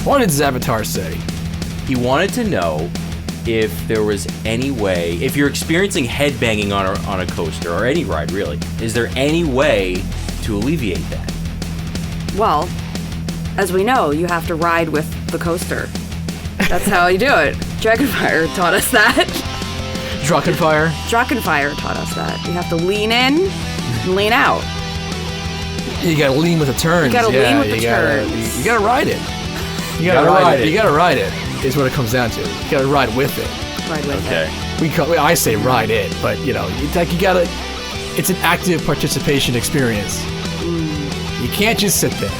What did Zavatar say? He wanted to know if there was any way, if you're experiencing headbanging on a coaster, or any ride really, is there any way to alleviate that? Well, as we know, you have to ride with the coaster. That's how you do it. Dragonfire taught us that. Drakenfire? Dragonfire taught us that. You have to lean in and lean out. You gotta lean with the turns. You gotta lean with the turns. You gotta ride it. You gotta ride it. You gotta ride it, is what it comes down to. You gotta ride with it. Ride with it. I say ride it, but you gotta, it's an active participation experience. You can't just sit there.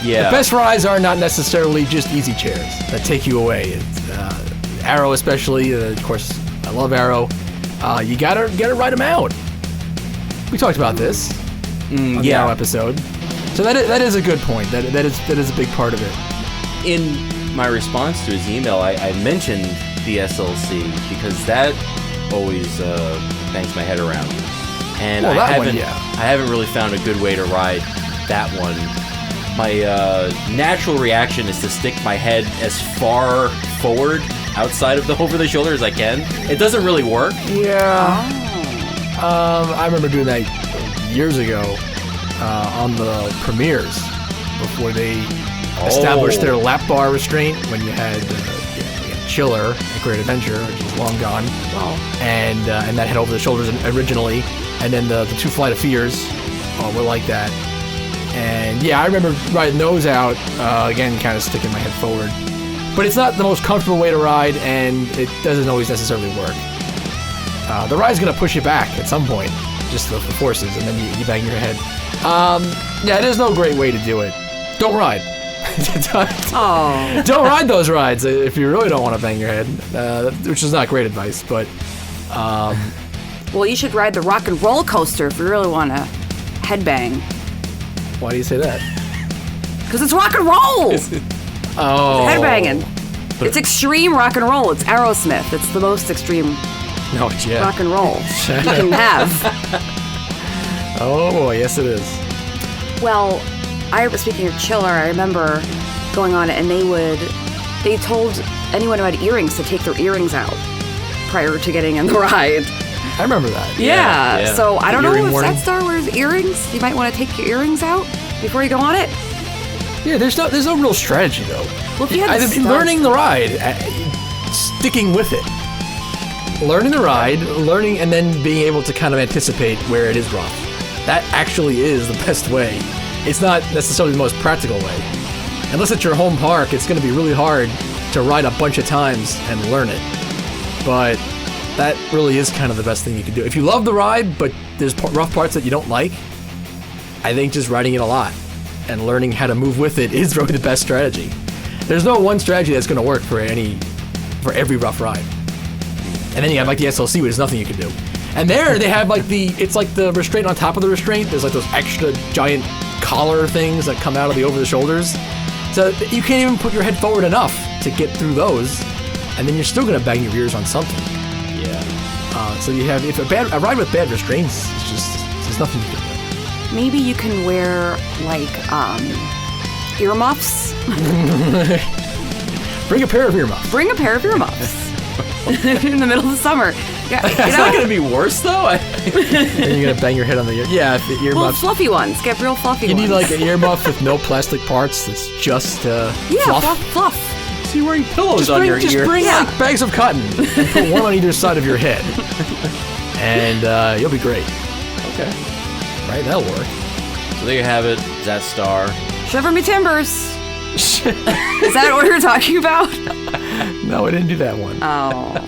Yeah. The best rides are not necessarily just easy chairs that take you away. It's, Arrow especially, of course, I love Arrow. You gotta ride them out. We talked about this on the Arrow episode. So that is a good point. That is a big part of it. In my response to his email, I mentioned the SLC because that always bangs my head around. And I haven't really found a good way to ride that one. My natural reaction is to stick my head as far forward outside of the over-the-shoulder as I can. It doesn't really work. Yeah. I remember doing that years ago on the premieres before they established their lap bar restraint when you had Chiller at Great Adventure, which is long gone. Wow. And that had over-the-shoulders originally. And then the two Flight of Fears were like that. And yeah, I remember riding those out, again, kind of sticking my head forward. But it's not the most comfortable way to ride, and it doesn't always necessarily work. The ride's going to push you back at some point, just the forces, and then you bang your head. Yeah, there's no great way to do it. Don't ride. Don't ride those rides if you really don't want to bang your head, which is not great advice, but... Well, you should ride the rock and roll coaster if you really want to headbang. Why do you say that? Because it's rock and roll! Oh. It's headbanging. It's extreme rock and roll. It's Aerosmith. It's the most extreme rock and roll you can have. Oh boy, yes it is. Well, speaking of Chiller, I remember going on it and they told anyone who had earrings to take their earrings out prior to getting in the ride. I remember that. Yeah. So I don't know if warning. that's Star Wars earrings. You might want to take your earrings out before you go on it. Yeah, there's no real strategy though. Well, if you had learning the ride, sticking with it, learning the ride, and then being able to kind of anticipate where it is rough. That actually is the best way. It's not necessarily the most practical way. Unless it's your home park, it's going to be really hard to ride a bunch of times and learn it. But that really is kind of the best thing you can do. If you love the ride, but there's rough parts that you don't like, I think just riding it a lot and learning how to move with it is really the best strategy. There's no one strategy that's going to work for every rough ride. And then you have like the SLC, which is nothing you can do. And there they have it's like the restraint on top of the restraint. There's like those extra giant collar things that come out of the over the shoulders. So you can't even put your head forward enough to get through those. And then you're still going to bang your ears on something. Yeah. So you have, if a ride with bad restraints, there's nothing you can do. Maybe you can wear like earmuffs. Bring a pair of earmuffs. In the middle of the summer. Yeah, It's not going to be worse though. And you're going to bang your head on the ear. Yeah, the earmuffs. Well, fluffy ones. Get real fluffy ones. You need like an earmuff with no plastic parts that's just fluff. So you're wearing pillows on your ear. Just bring like bags of cotton and put one on either side of your head. And you'll be great. Okay. Right, that'll work. So there you have it. Zat Star. Shiver me timbers. Is that what we were talking about? No, I didn't do that one. Oh.